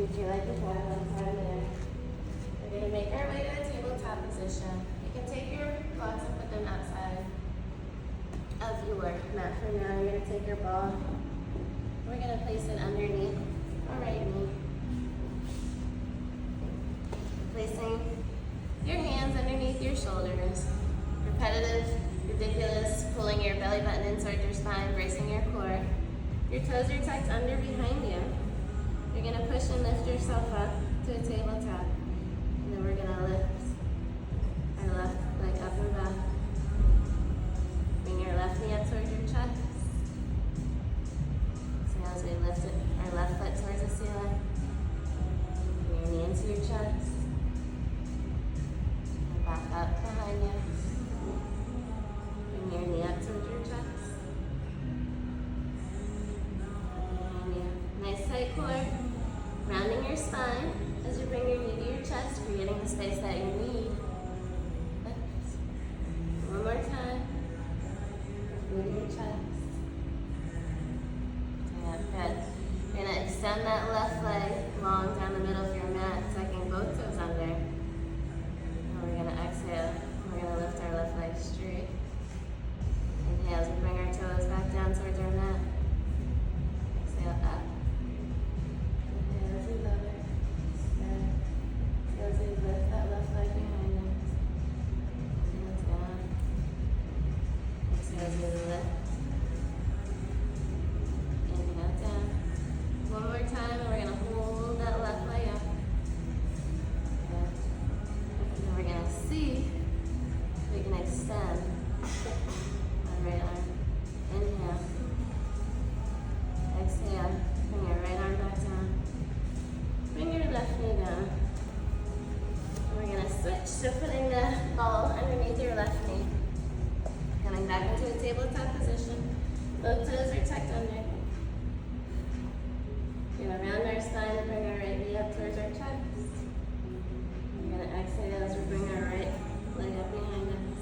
Reach your leg behind, left arm there. We're going to make our way to a tabletop position. You can take your blocks and put them outside of your mat for now. You're going to take your ball. We're going to place it underneath our right knee. Placing your hands underneath your shoulders. Repetitive, ridiculous, pulling your belly button inside your spine, bracing your core. Your toes are tucked under behind you. You're going to push and lift yourself up to a tabletop. And then we're going to lift our left leg up and back. Bring your left knee up towards your chest. So as we lift it, our left foot towards the ceiling. Bring your knee into your chest. And back up behind you. Bring your knee up towards your chest. Behind you. Nice tight core. Rounding your spine as you bring your knee to your chest, creating the space that you need. Lift. One more time. Move your chest. Yeah, good. You're going to extend that left leg long down the middle of your mat, tucking both toes under. And we're going to exhale. We're going to lift our left leg straight. Inhale as we bring our toes back down towards our mat. Exhale up. Inhale as we lower. Extend. As we lift that left leg behind us. Inhale down. Exhale as we lift. Inhale down. One more time, and we're going to hold that left leg up. Good. And then we're going to see if we can extend our right arm. Inhale. Exhale. Bring your right arm back down. Bring your left knee down. And we're going to switch to putting the ball underneath your left knee. Coming back into a tabletop position. Both toes are tucked under. We're going to round our spine and bring our right knee up towards our chest. We're going to exhale as we bring our right leg up behind us.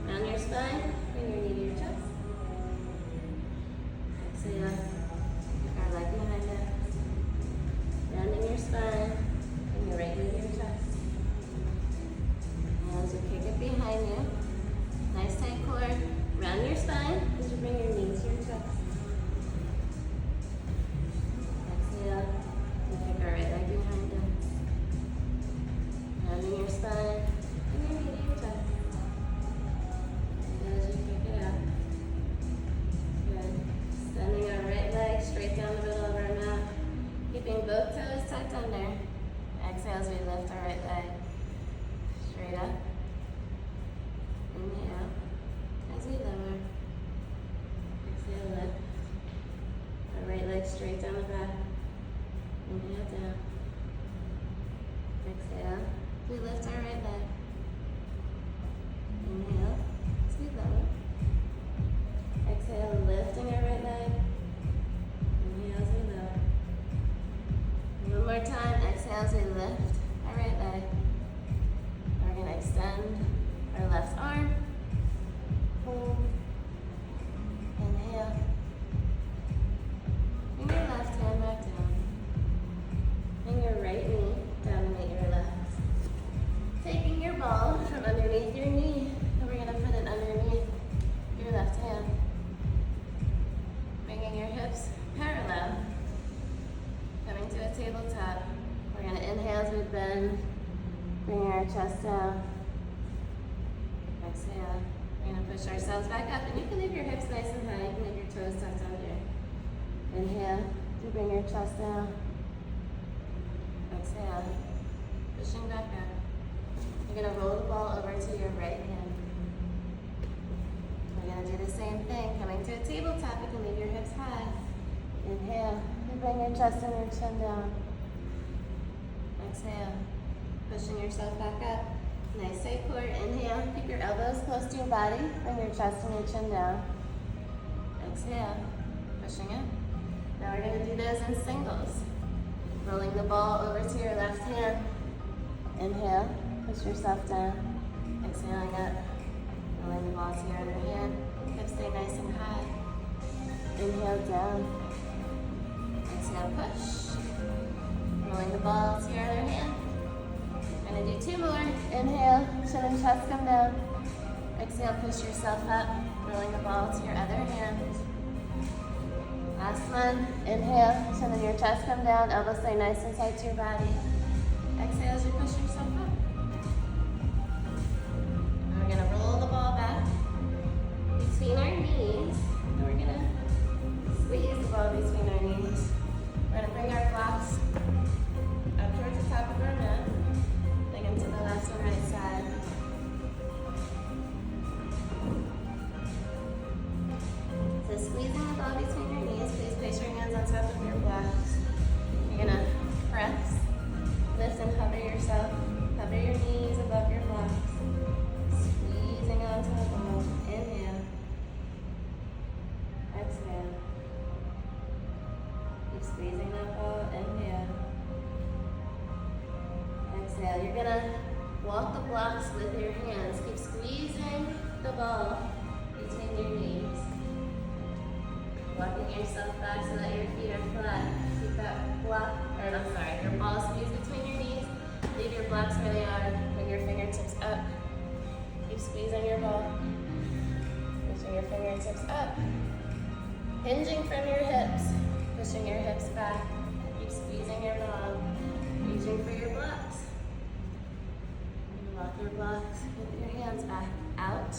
Round your spine, bring your knee to your chest. Exhale, kick our leg behind us. Rounding your spine, bring your right knee to your chest. And as you kick it behind you, nice tight core. Round your spine as you bring your knee to your chest. Exhale, and kick our right leg behind us. Rounding your spine, bring your knee to your chest. And as you kick it out. Good. Extending our right leg straight down the middle of our mat. Keeping both toes tucked under. Exhale as we lift our right leg straight up. Inhale as we lower. Exhale, lift. Our right leg straight down the back. Inhale down. Exhale. We lift our right leg. Inhale as we lower. Exhale, lifting our right leg. Inhale as we lower. One more time. Exhale as we lift our right leg. We're going to extend our left arm. Hold. Inhale. Bring your left hand back down. Bring your right knee down to meet your left. Taking your ball from underneath your knee, and we're going to put it underneath your left hand. Bringing your hips parallel. Coming to a tabletop. We're going to inhale as we bend. Bring our chest down. Exhale. We're going to push ourselves back up, and you can leave your hips nice and high. You can leave your toes tucked under. Inhale to bring your chest down. Exhale. Pushing back up. You're going to roll the ball over to your right hand. We're going to do the same thing. Coming to a tabletop, you can leave your hips high. Inhale. And bring your chest and your chin down. Exhale. Pushing yourself back up. Nice tight core. Inhale. Keep your elbows close to your body. Bring your chest and your chin down. Exhale. Pushing it. Now we're going to do those in singles. Rolling the ball over to your left hand. Inhale. Push yourself down. Exhaling up. Rolling the ball to your other hand. Hips stay nice and high. Inhale down. Exhale, push. ball to your other hand. We're gonna do 2 more. Inhale, chin and chest come down. Exhale, push yourself up, rolling the ball to your other hand. Last one. Inhale, chin and your chest come down. Elbows stay nice and tight to your body. Exhale as you push yourself up. And we're gonna roll the ball back between our knees. And we're gonna squeeze the ball between our knees. We're gonna bring our blocks up towards the top of our mat. Bring them to the left and right side. So squeezing the ball between your knees. Please place your hands on top of your blocks. You're gonna press, lift and hover yourself. Hover your knees above your blocks. Squeezing onto the ball. Inhale. Exhale. Keep squeezing that ball. Inhale. Exhale. You're gonna walk the blocks with your hands. Keep squeezing the ball between your knees. Walking yourself back so that your feet are flat. Keep that block, your ball squeezed between your knees. Leave your blocks where they are. Bring your fingertips up. Keep squeezing your ball. Pushing your fingertips up. Hinging from your hips. Pushing your hips back. Keep squeezing your ball. Reaching for your blocks. Walk your blocks with your hands back out.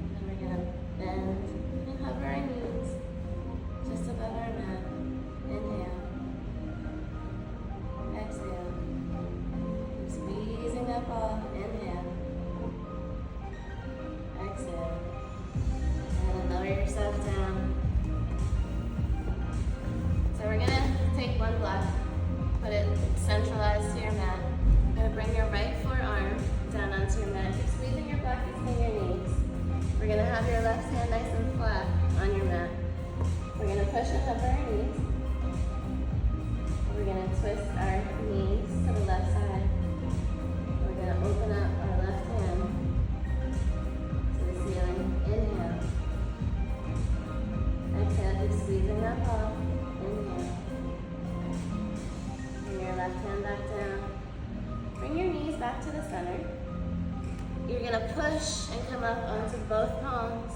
And then we're going to bend and hover our knees just above our mat. Inhale. Exhale. Keep squeezing that ball. Inhale. Exhale. And lower yourself down. So we're going to take one block, put it centralized to your mat. You're going to bring your right forearm down onto your mat. Keep squeezing your block between your knees. We're going to have your left hand nice and flat on your mat. We're going to push and hover our knees. We're going to twist our knees to the left side. We're going to open up our left hand to the ceiling. Inhale. Exhale, keep squeezing that ball. Inhale. Bring your left hand back down. Bring your knees back to the center. You're going to push and come up onto both palms.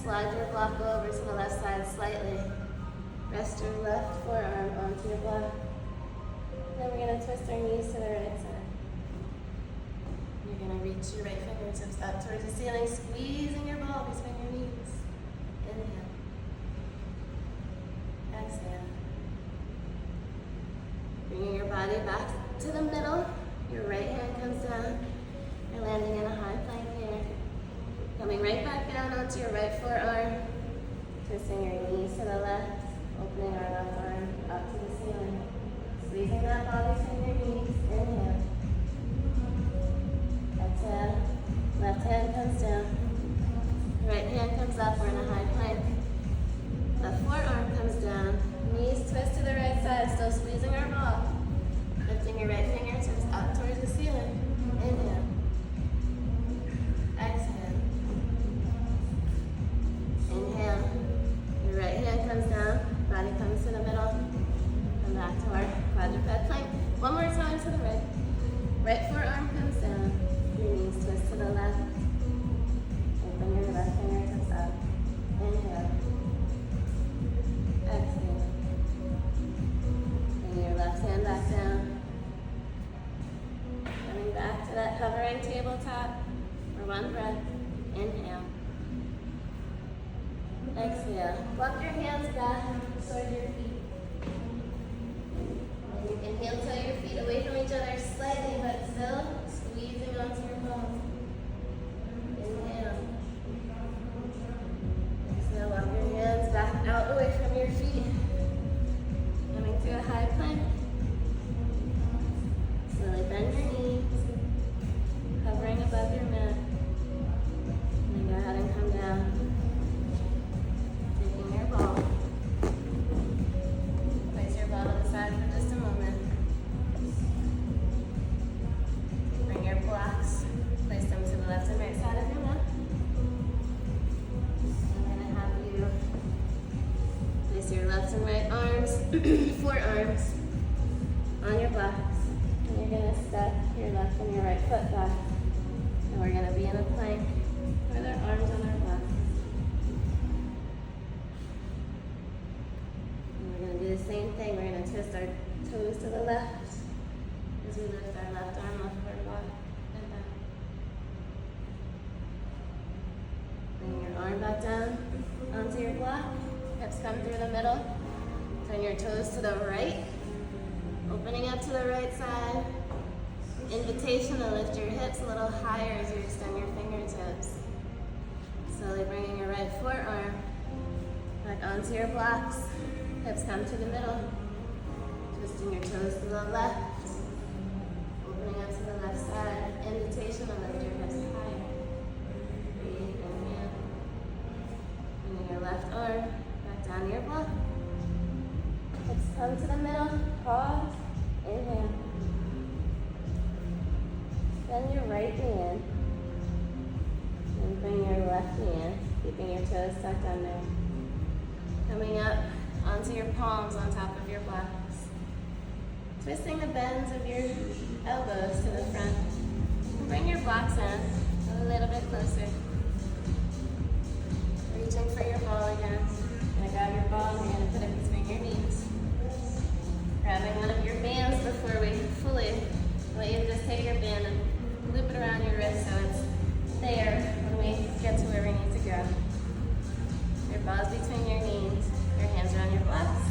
Slide your block over to the left side slightly. Rest your left forearm onto your block. Then we're going to twist our knees to the right side. You're going to reach your right fingertips up towards the ceiling, squeezing your ball between your knees. Inhale. Exhale. Bringing your body back to the middle. Your right hand comes down. You're landing in a high plank here. Coming right back down onto your right forearm. Twisting your knees to the left. Opening our left arm up to the ceiling. Squeezing that ball between your knees. Inhale. Exhale. Left hand comes down. Right hand comes up. We're in a high plank. Left forearm comes down. Knees twist to the right side. Still squeezing our ball. Lifting your right fingertips up towards the ceiling. Inhale. Exhale. Inhale. Your right hand comes down. Body comes to the middle. And back to our quadruped plank. One more time to the right. Right forearm comes down. Your knees twist to the left. Open your left fingertips up. Inhale. Exhale. Bring your left hand back down. Coming back to that hovering tabletop for one breath. Inhale. Exhale. Walk your hands back toward your feet. And you can heel toe your feet away from each other slightly, but still squeezing onto your palms. Inhale. Exhale. Walk your hands back out away from your feet. Coming to a high plank. Slowly bend your knees. Hovering above your mat. And go ahead and come down. Taking your ball. Place your ball to the side for just a moment. Bring your blocks. Place them to the left and right side of your mat. I'm going to have you place your left and right arms, forearms on your blocks. And you're gonna step your left and your right foot back. And we're gonna be in a plank with our arms on our blocks. And we're gonna do the same thing. We're gonna twist our toes to the left as we lift our left arm off of our block and down. Bring your arm back down onto your block. Hips come through the middle. Turn your toes to the right. Opening up to the right side. Invitation to lift your hips a little higher as you extend your fingertips. Slowly bringing your right forearm back onto your blocks. Hips come to the middle. Twisting your toes to the left. Opening up to the left side. Invitation to lift your hips higher. Breathe, inhale. Bringing your left arm back down to your block. Hips come to the middle. Pause. Inhale. Bend your right knee in. And bring your left knee in, keeping your toes tucked under. Coming up onto your palms on top of your blocks. Twisting the bends of your elbows to the front. And bring your blocks in a little bit closer. Reaching for your ball again. You're gonna grab your ball and you're gonna put it between your knees. Grabbing one of your bands before we fully, I want you to just take your band and loop it around your wrist so it's there when we get to where we need to go. Your ball's between your knees, your hands around your blocks,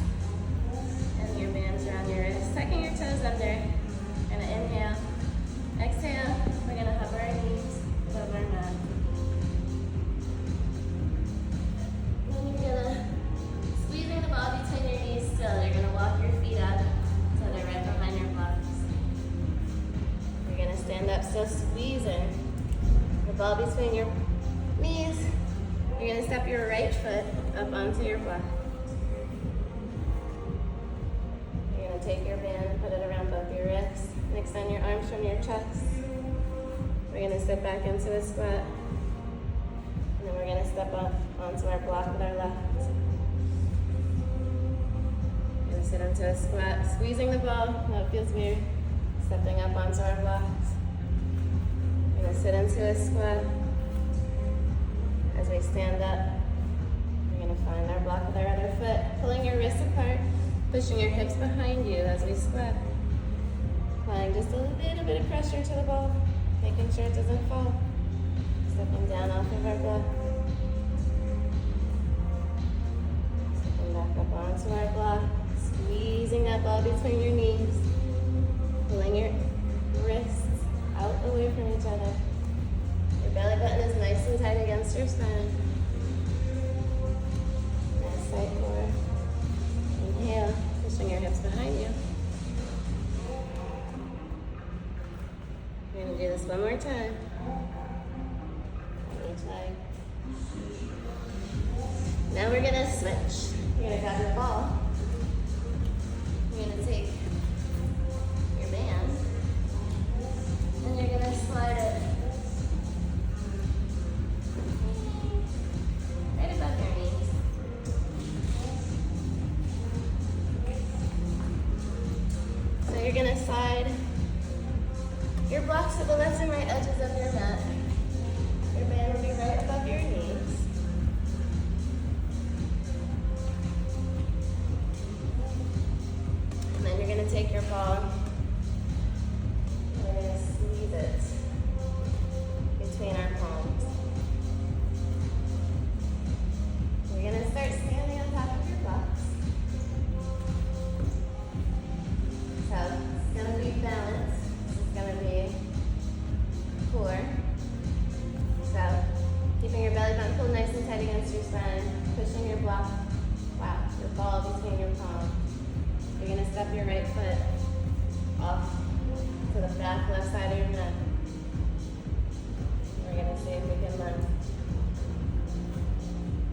and your bands around your wrists. Tucking your toes under. We're gonna inhale. Exhale. We're gonna hover our knees above our mat. Then you're gonna squeezing the ball between your knees still. You're gonna walk your feet up so they're right behind your blocks. You're gonna stand up, still squeezing the ball between your knees. You're gonna step your right foot up onto your block. You're gonna take your band and put it around both your wrists and extend your arms from your chest. We're gonna sit back into a squat. And then we're gonna step up onto our block with our left. We're gonna sit into a squat, squeezing the ball. No, it feels weird. Stepping up onto our blocks. We're gonna sit into a squat. As we stand up, we're gonna find our block with our other foot, pulling your wrists apart, pushing your hips behind you as we squat. Applying just a little bit of pressure to the ball, making sure it doesn't fall. Stepping down off of our block. Stepping back up onto our block, squeezing that ball between your knees, pulling your wrists out away from each other. Your belly button is nice and tight against your spine. Nice side core. Inhale, pushing your hips behind you. We're going to do this one more time. On each leg. Now we're going to switch. You're going to grab your ball. You're going to take your band. And you're going to slide it right above your knees. So you're going to slide your blocks to the left and right edges of your mat. Your band will be right above your knees. And then you're going to take your ball and we're going to squeeze it between our palms. We're going to start standing on top of your blocks. So it's going to be balanced. It's going to be core. So keeping your belly button pulled nice and tight against your spine, pushing your block, your ball between your palms. You're going to step your right foot off to the back left side of your mat. We're going to see if we can lunge.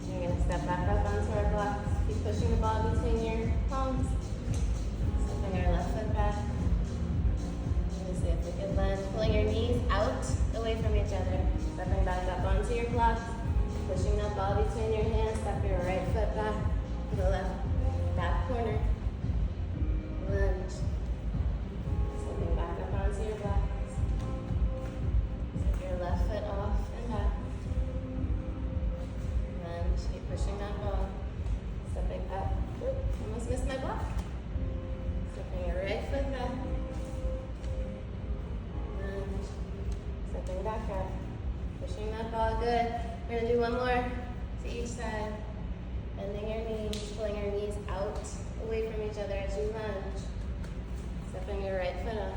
You're going to step back up onto our blocks. Keep pushing the ball between your palms. Stepping our left foot back. We're going to see if we can lunge. Pulling your knees out away from each other. Stepping back up onto your blocks. Pushing that ball between your hands. Step your right foot back to the left back corner. Lunge. block. Stepping your right foot back. Lunge. Stepping back up. Pushing that ball, good. We're gonna do one more to each side. Bending your knees, pulling your knees out, away from each other as you lunge. Stepping your right foot up.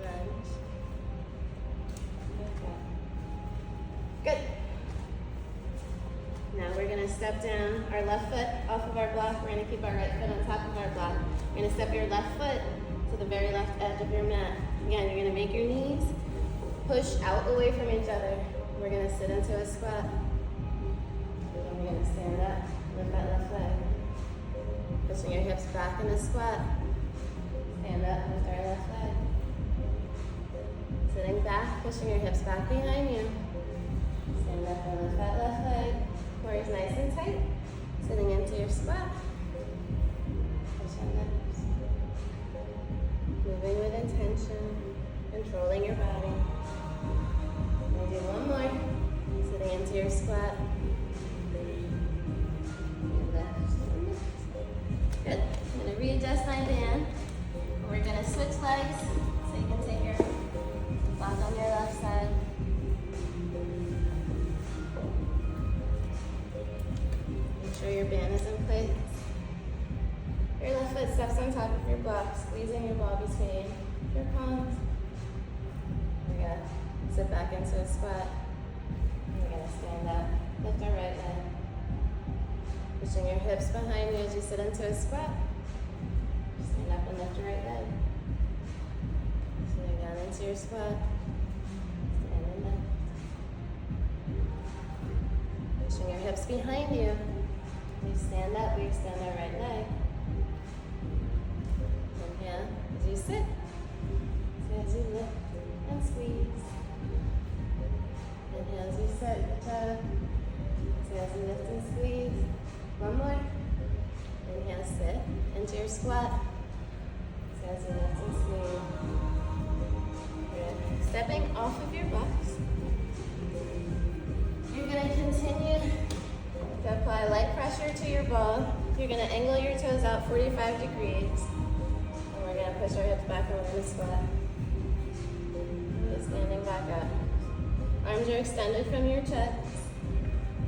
Lunge. Good. Now we're gonna step down our left foot off of our block. We're gonna keep our right foot on top of our block. You're gonna step your left foot to the very left edge of your mat. Again, you're gonna make your knees push out away from each other. We're gonna sit into a squat. And we're gonna stand up, lift that left leg. Pushing your hips back in a squat. Stand up, lift our left leg. Sitting back, pushing your hips back behind you. Stand up and lift that left leg. Core is nice and tight. Sitting into your squat. Pushing the hips. Moving with intention. Controlling your body. We'll do one more. Sitting into your squat. Good. I'm going to readjust my band. We're going to switch legs so you can take your block on your left side. Make sure your band is in place. Your left foot steps on top of your block, squeezing your ball between your palms. We're going to sit back into a squat. We're going to stand up, lift our right leg. Pushing your hips behind you as you sit into a squat. Stand up and lift your right leg. Sitting down into your squat. Stand and lift. Pushing your hips behind you. We stand up, we extend our right leg. Inhale as you sit. As you lift and squeeze. Inhale as you sit, good job. As you lift and squeeze. One more. Inhale, sit into your squat. As you lift and squeeze. Good. Stepping off of your box. You're going to continue to apply light pressure to your ball. You're going to angle your toes out 45 degrees. And we're going to push our hips back and we're going to squat. Just standing back up. Arms are extended from your chest.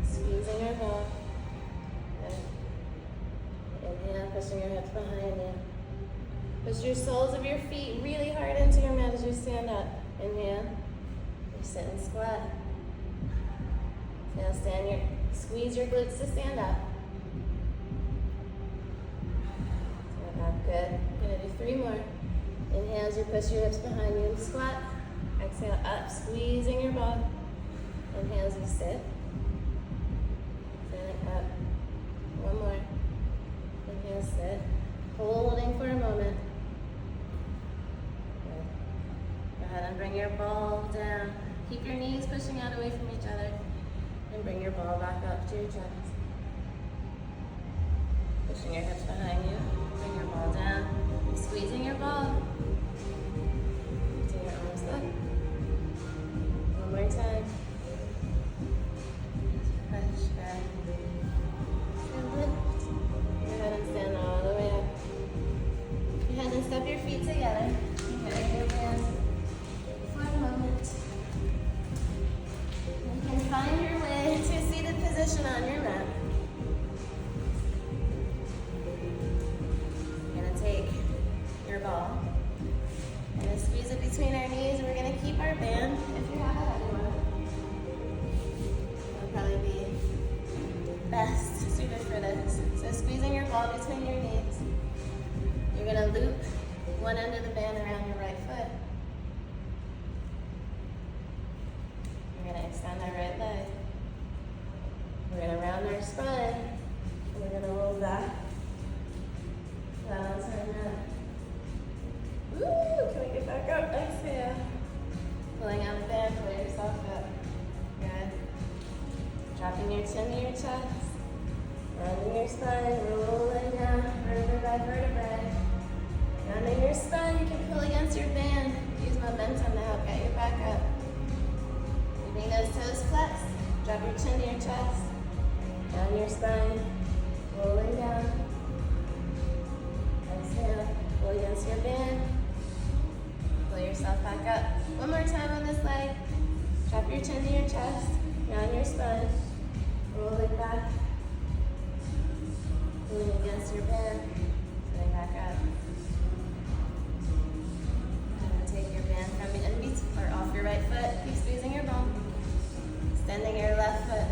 Squeezing your ball. Inhale, pushing your hips behind you. Push your soles of your feet really hard into your mat as you stand up. Inhale. You sit and squat. Now squeeze your glutes to stand up. Stand up, good. We're gonna do 3 more. Inhale as you push your hips behind you and squat. Exhale up, squeezing your ball. Inhale as you sit. Standing up. One more. Inhale, sit. Holding for a moment. Good. Go ahead and bring your ball down. Keep your knees pushing out away from each other. And bring your ball back up to your chest. Pushing your hips behind you. Bring your ball down. Keep squeezing your ball. Lifting your arms up. One more time. Push back. And lift. Go ahead and stand all the way up. Go ahead and step your feet together. Get your hands for a moment. You can find your way to a seated position on your mat. You're going to take your ball. We're going to squeeze it between our knees. We're going to keep our band if you have it anywhere. It'll probably be best suited for this. So squeezing your ball between your knees. You're going to loop one end of the band around your right foot. We're going to extend our right leg. We're going to round our spine. And we're going to roll back. Balance our mat. Woo! Can we get back up? Exhale. Pulling out the band, pull yourself up. Good. Dropping your chin to your chest. Rounding your spine, rolling down, vertebrae by vertebrae. Rounding your spine, you can pull against your band. Use momentum to help get you back up. Keeping those toes flexed. Drop your chin to your chest. Down your spine, rolling down. against your band. Sitting back up. And then take your band from in between or off your right foot. Keep squeezing your ball. Extending your left foot,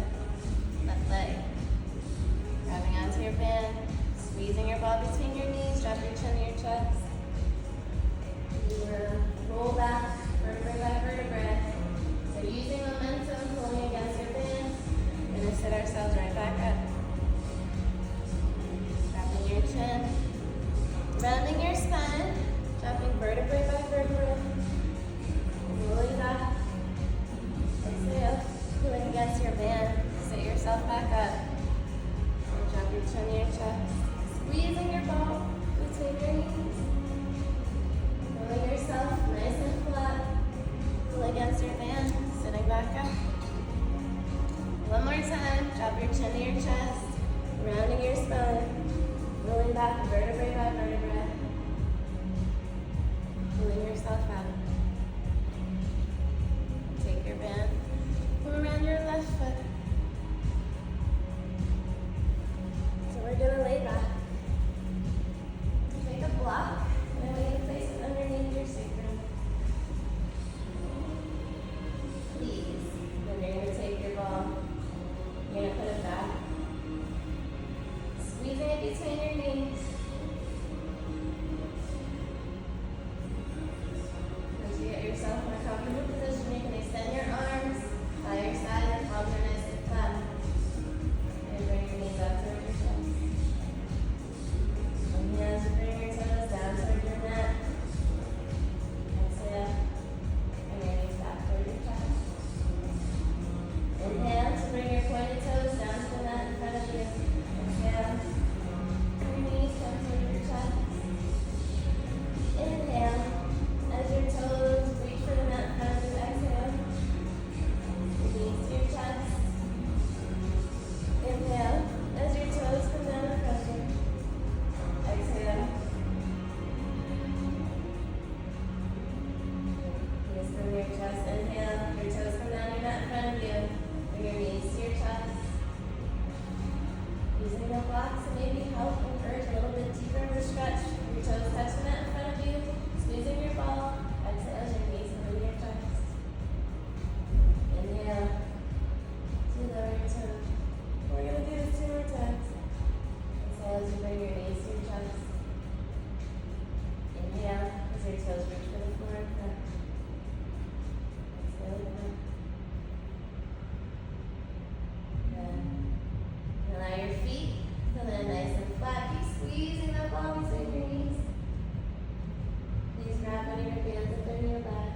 left leg. Grabbing onto your band. Squeezing your ball between your knees. Drop your chin to your chest. You want to roll back, vertebrae by vertebrae. So using momentum, pulling against your band. We're going to sit ourselves right back up. Dropping your chin. Rounding your spine. Dropping vertebrae by vertebrae. Rolling back. Exhale. Pulling against your band. Sit yourself back up. And drop your chin to your chest. Squeezing your ball between your knees. Pulling yourself nice and flat. Pull against your band. Sitting back up. One more time. Drop your chin to your chest. Rounding your spine. Rolling back vertebrae by vertebrae. Pulling yourself out. Take your band. Pull around your left foot. So we're going to lay back. Take a block. And we're going to place it underneath your sacrum. Please. Then you're going to take your ball. You're going to put it back. Squeezing it between your knees. Once you get yourself in a comfortable position, you can extend your arms by your side and palms are nice and flat. And bring your knees up towards your chest. Inhale to bring your toes down towards your mat. Exhale. Bring your knees back towards your chest. Inhale to bring your pointed toes down to the mat in front of you. Exhale. Bring your knees come towards your chest. Inhale. As your toes reach for the mat in front of you, exhale. Your knees to your chest. Inhale. As your toes come down in front of you. Exhale. Knees from your chest. Inhale. Your toes come down your mat in front of you. Bring your knees to your chest. Using the block to maybe help encourage a little bit deeper of a stretch. Your toes touch the mat in front of you. Squeezing your ball. Exhale as your knees come to your chest. Inhale. To lower your toes. We're going to do this 2 more times. Exhale as you bring your knees to your chest. Inhale as your toes reach for the floor in front. Exhale again. Good. And allow your feet to land nice and flat. Keep squeezing that ball between your knees. Please grab one of your hands up into your back.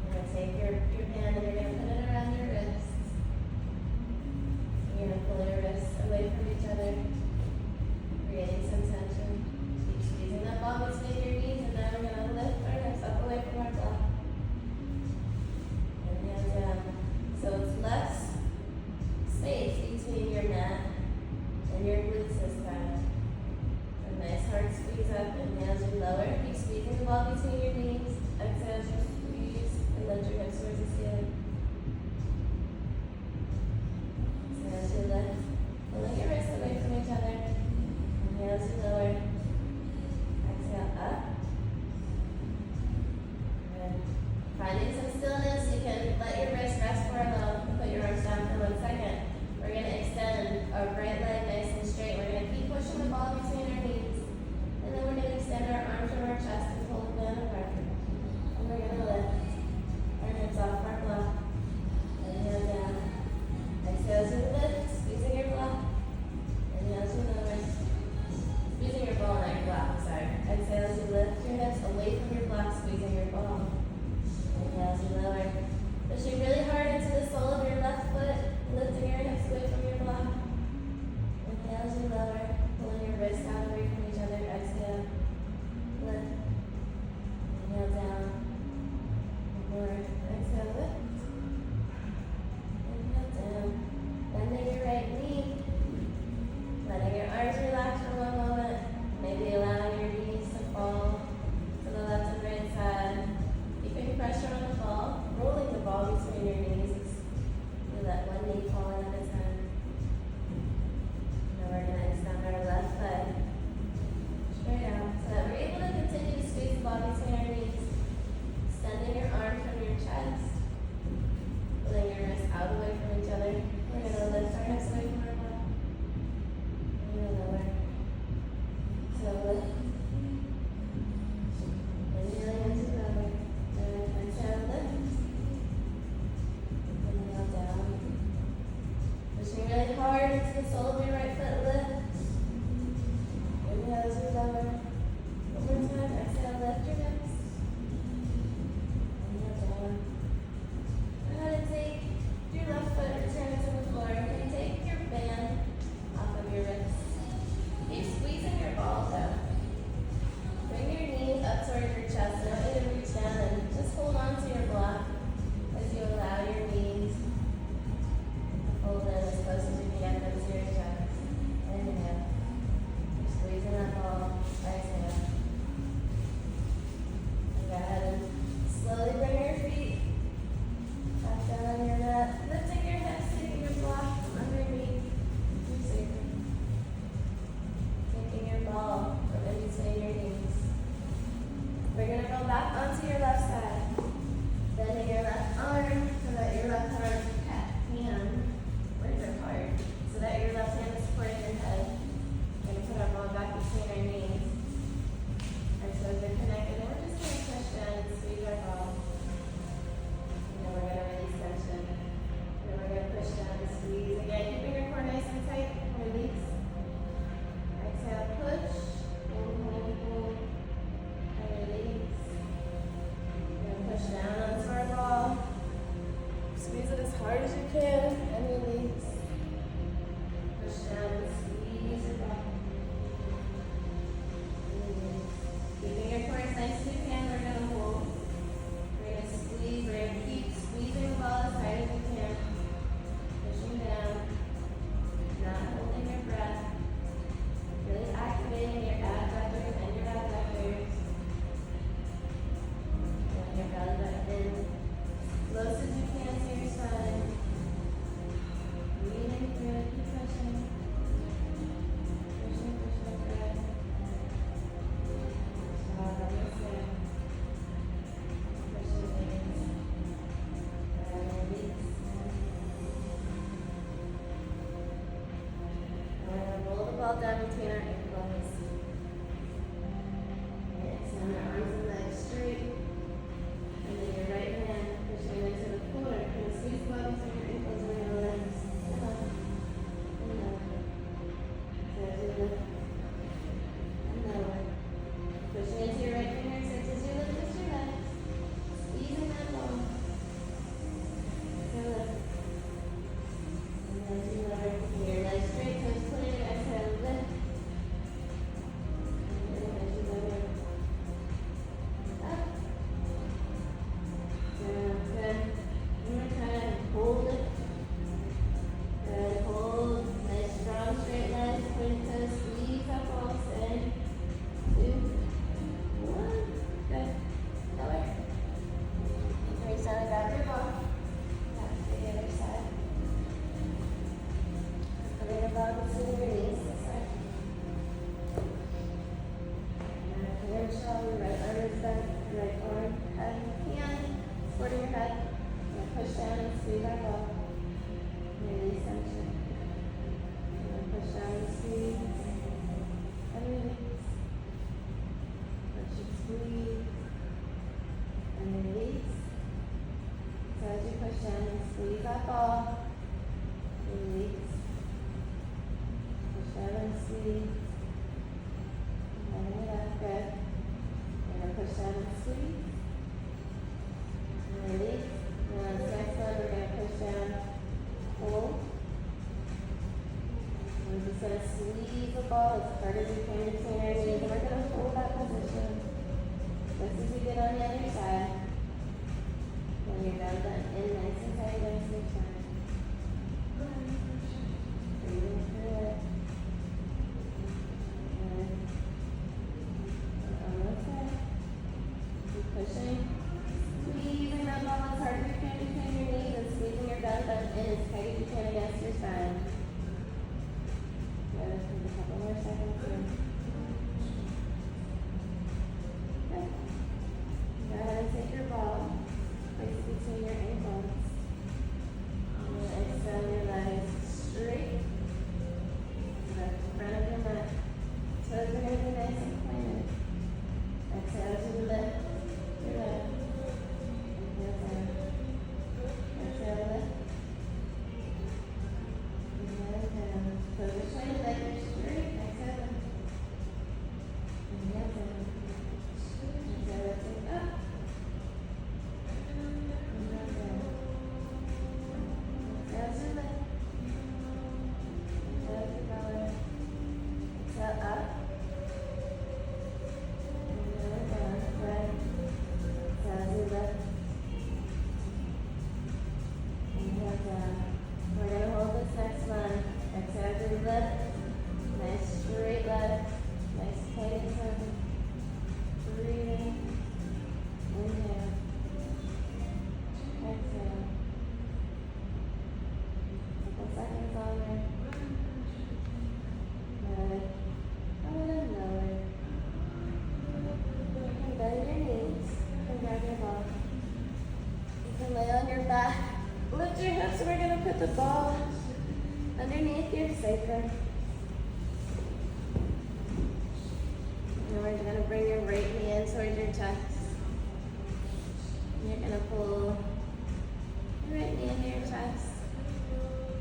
You're going to take your hand and you're going to put it around your wrists. You're going to pull your wrists away from each other, creating some tension. Keep squeezing that ball between your knees, and then we're going to lift our hips up away from our top. Inhale down. So it's less space between your mat and your glutes this time. So nice hard into the sole of your right foot. Lift. Inhale as you lower. One more time. Exhale. Lift your hips. Inhale down. Go ahead and take your left foot. Return it to the floor. You can take your band off of your wrist. Keep squeezing your balls out. Bring your knees up towards your chest. I want you to reach down and just hold on to your block as you allow your knees to fold in as close as you can get them to your chest. Inhale. You're squeezing that ball. Exhale. And go ahead and slowly bring your feet back down on your mat. Lifting your hips, taking your block from underneath. Taking your ball from in between your knees. We're going to go back onto your left side. Bending your left arm so that your left hand, where's your heart? So that your left hand is supporting your head. We're going to put our ball back between our knees. Our toes are connected, and we're just going to push down and squeeze our ball. And then we're going to release tension. Then we're going to push down and squeeze. Again, keeping your core nice and tight. Release. Exhale, push. Hold. And release. Push down onto our ball. Squeeze it as hard as you can and release. Push down and squeeze your ball. Release. Keeping your core as nice as you can, we're going to hold. We're going to squeeze. We're going to keep squeezing the ball as hard as you can. Pushing down. Not holding your breath. Really activating your abductors and your abductors. Your belly button in, close as you can to your spine. Breathing through it, keep pushing. Pushing through it. Stop on this way. Pushing things. And release. And we're going to roll the ball down between our ankles. Extend our arms and legs straight. And then your right hand pushing into the floor. You're going to squeeze the bottoms of your ankles and your legs. Come on. And lower. So as you lift. And lower. Pushing into your right fingertips as you lift just your legs. Squeezing that ball. So lift. And as you lower, keeping your legs straight, toes pointed. Exhale, lift. And then as you lower. Up. Good. One more time. Hold it. Good. Hold. Nice strong straight legs. Point toes. Squeeze that ball. Stay. 2, 1. Good. Lower. Reach down and grab your ball. Back to the other side. Putting your ball between your knees. This side. And hand shell. Your right arm is bent. Right arm. Head. Hand. Forward your head. And push down and squeeze our ball. Release tension. And push down and squeeze. And release. Push and squeeze. And release. So as you push down and squeeze that ball. Release. Push down and squeeze. And then it up. Good. We're going to push down and squeeze. Release. And on this next one, we're going to push down, hold. We're just going to squeeze the ball as hard as you can between our knees. And we're going to hold that position just as we did on the other side. When your belly button in nice and tight, nice and shine. Breathing through it. And on this side. Keep pushing. Squeezing that ball as hard as you can between your knees and squeezing your belly button in as tight as you can against your spine. Good. Just a couple more seconds here. Good. Go ahead and take your ball, place it between your ankles. your sacrum. And we're going to bring your right knee in towards your chest. And you're going to pull your right knee into your chest.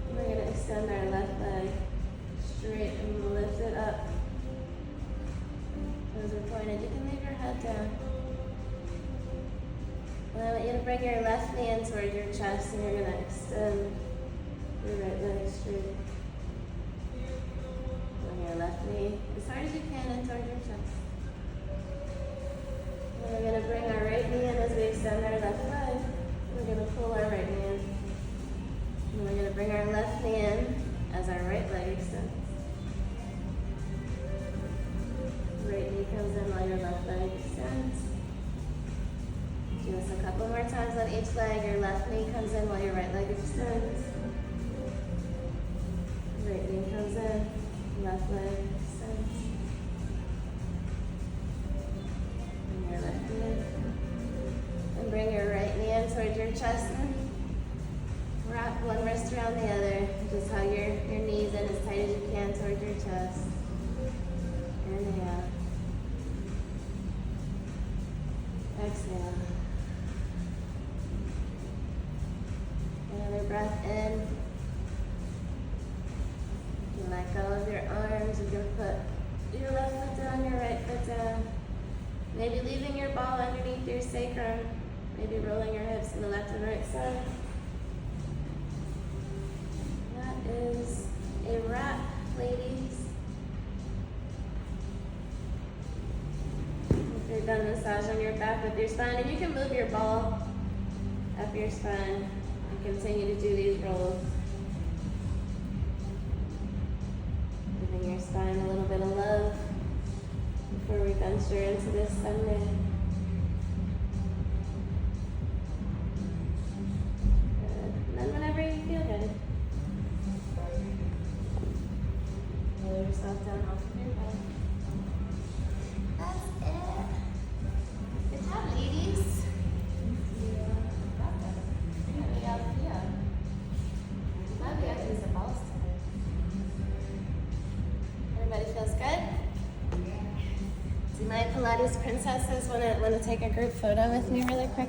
And we're going to extend our left leg straight and lift it up. Toes are pointed. You can leave your head down. And I want you to bring your left knee in towards your chest, and you're going to extend your right leg straight. Bring your left knee as hard as you can in towards your chest. And we're going to bring our right knee in as we extend our left leg. We're going to pull our right knee in. And we're going to bring our left knee in as our right leg extends. Right knee comes in while your left leg extends. Do this a couple more times on each leg. Your left knee comes in while your right leg extends. Right knee comes in, left leg extends. Bring your left knee in. And bring your right knee in towards your chest and wrap one wrist around the other. Just hug your knees in as tight as you can towards your chest. Inhale. Exhale. Another breath in. You can let go of your arms. You can put your left foot down, your right foot down. Maybe leaving your ball underneath your sacrum. Maybe rolling your hips to the left and right side. That is a wrap, ladies. If you're done massaging your back with your spine, and you can move your ball up your spine and continue to do these rolls. Giving your spine a little bit of love before we venture into this Sunday. Good. And then whenever you feel good, roll yourself down off of your back. That's it. Good job, ladies. Everybody feels good? Do my Pilates princesses want to take a group photo with me really quick?